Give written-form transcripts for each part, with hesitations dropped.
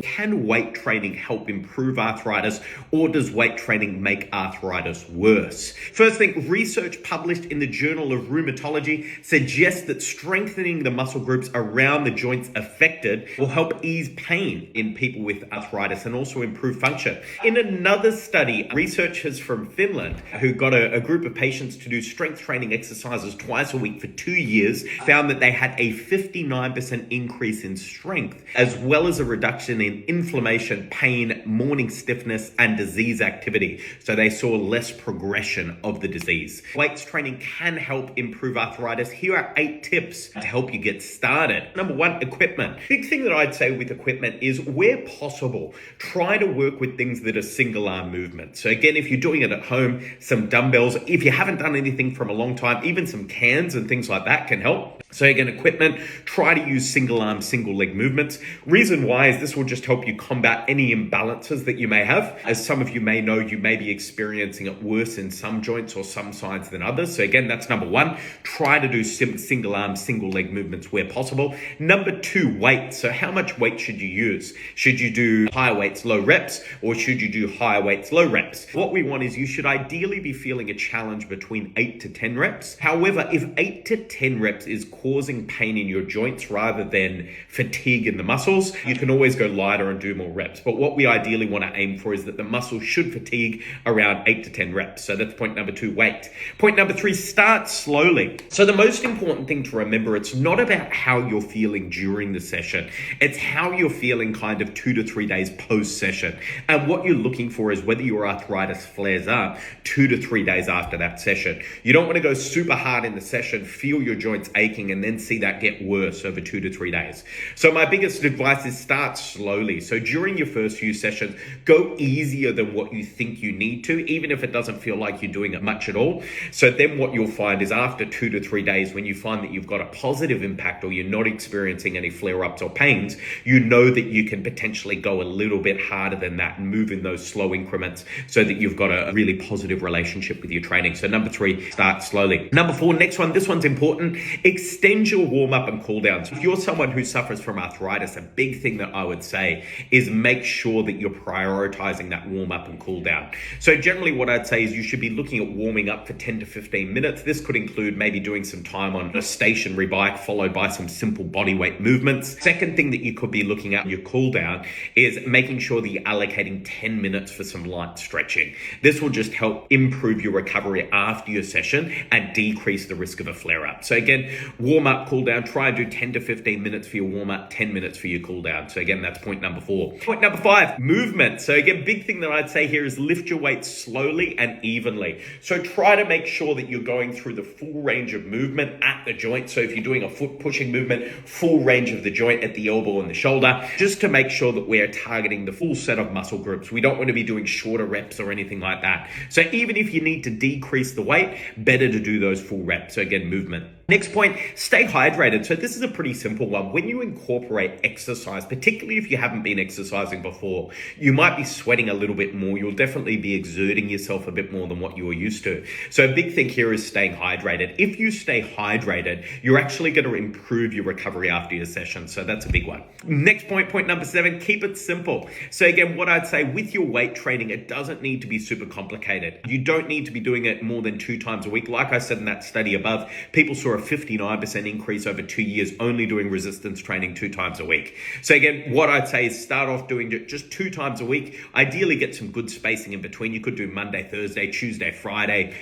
Can weight training help improve arthritis, or does weight training make arthritis worse? First thing, research published in the Journal of Rheumatology suggests that strengthening the muscle groups around the joints affected will help ease pain in people with arthritis and also improve function. In another study, researchers from Finland who got a group of patients to do strength training exercises twice a week for 2 years found that they had a 59% increase in strength, as well as a reduction in inflammation, pain, morning stiffness, and disease activity. So they saw less progression of the disease. Weights training can help improve arthritis. Here are 8 tips to help you get started. Number 1, equipment. Big thing that I'd say with equipment is, where possible, try to work with things that are single arm movements. So again, if you're doing it at home, some dumbbells. If you haven't done anything from a long time, even some cans and things like that can help. So again, equipment, try to use single arm, single leg movements. Reason why is this will just help you combat any imbalances that you may have. As some of you may know, you may be experiencing it worse in some joints or some sides than others. So again, that's number 1. Try to do single arm, single leg movements where possible. Number 2, weight. So how much weight should you use? Should you do higher weights, low reps, or should you do higher weights, low reps? What we want is you should ideally be feeling a challenge between 8 to 10 reps. However, if 8 to 10 reps is causing pain in your joints rather than fatigue in the muscles, you can always go lighter and do more reps. But what we ideally want to aim for is that the muscle should fatigue around 8 to 10 reps. So that's point number 2, weight. Point number 3, start slowly. So the most important thing to remember, it's not about how you're feeling during the session. It's how you're feeling kind of 2 to 3 days post session. And what you're looking for is whether your arthritis flares up 2 to 3 days after that session. You don't want to go super hard in the session, feel your joints aching, and then see that get worse over 2 to 3 days. So my biggest advice is start slowly. So during your first few sessions, go easier than what you think you need to, even if it doesn't feel like you're doing it much at all. So then what you'll find is after 2 to 3 days, when you find that you've got a positive impact or you're not experiencing any flare-ups or pains, you know that you can potentially go a little bit harder than that and move in those slow increments so that you've got a really positive relationship with your training. So number 3, start slowly. Number 4, next one, this one's important. Extend your warm-up and cool downs. If you're someone who suffers from arthritis, a big thing that I would say is make sure that you're prioritizing that warm-up and cool down. So generally what I'd say is you should be looking at warming up for 10 to 15 minutes. This could include maybe doing some time on a stationary bike followed by some simple body weight movements. Second thing that you could be looking at in your cool down is making sure that you're allocating 10 minutes for some light stretching. This will just help improve your recovery after your session and decrease the risk of a flare-up. So again, warm up, cool down, try and do 10 to 15 minutes for your warm up, 10 minutes for your cool down. So again, that's point number 4. Point number 5, movement. So again, big thing that I'd say here is lift your weight slowly and evenly. So try to make sure that you're going through the full range of movement at the joint. So if you're doing a foot pushing movement, full range of the joint at the elbow and the shoulder, just to make sure that we're targeting the full set of muscle groups. We don't want to be doing shorter reps or anything like that. So even if you need to decrease the weight, better to do those full reps. So again, movement. Next point, stay hydrated. So this is a pretty simple one. When you incorporate exercise, particularly if you haven't been exercising before, you might be sweating a little bit more. You'll definitely be exerting yourself a bit more than what you were used to. So a big thing here is staying hydrated. If you stay hydrated, you're actually going to improve your recovery after your session. So that's a big one. Next point, point number 7, keep it simple. So again, what I'd say with your weight training, it doesn't need to be super complicated. You don't need to be doing it more than 2 times a week. Like I said in that study above, people saw a 59% increase over 2 years only doing resistance training 2 times a week. So again, what I'd say is start off doing it just 2 times a week. Ideally get some good spacing in between. You could do Monday, Thursday, Tuesday, Friday,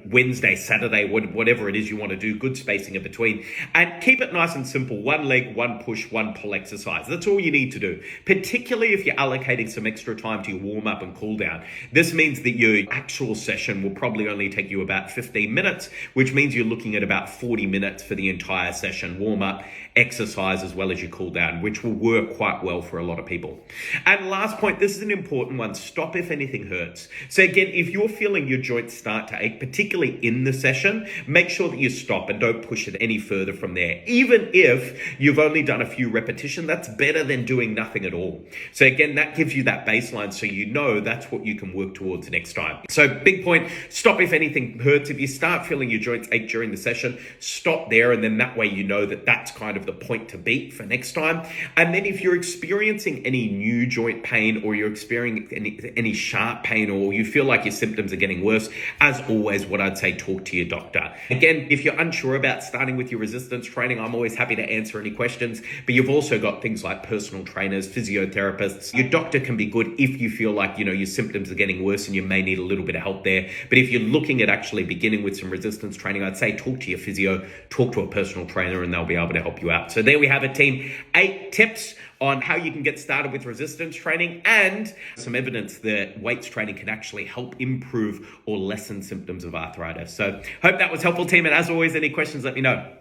Wednesday, Saturday, whatever it is you want to do, good spacing in between. And keep it nice and simple. 1 leg, 1 push, 1 pull exercise. That's all you need to do, particularly if you're allocating some extra time to your warm up and cool down. This means that your actual session will probably only take you about 15 minutes, which means you're looking at about 40 minutes for the entire session, warm up, exercise, as well as your cool down, which will work quite well for a lot of people. And last point, this is an important one. Stop if anything hurts. So again, if you're feeling your joints start to ache, particularly in the session, make sure that you stop and don't push it any further from there. Even if you've only done a few repetitions, that's better than doing nothing at all. So again, that gives you that baseline so you know that's what you can work towards next time. So big point, stop if anything hurts. If you start feeling your joints ache during the session, stop there, and then that way you know that that's kind of the point to beat for next time. And then if you're experiencing any new joint pain, or you're experiencing any sharp pain, or you feel like your symptoms are getting worse, as always, what I'd say, talk to your doctor. Again, if you're unsure about starting with your resistance training, I'm always happy to answer any questions, but you've also got things like personal trainers, physiotherapists. Your doctor can be good if you feel like, your symptoms are getting worse and you may need a little bit of help there. But if you're looking at actually beginning with some resistance training, I'd say talk to your physio, talk to a personal trainer, and they'll be able to help you out. So there we have it, team. 8 tips on how you can get started with resistance training, and some evidence that weights training can actually help improve or lessen symptoms of arthritis. So hope that was helpful, team. And as always, any questions, let me know.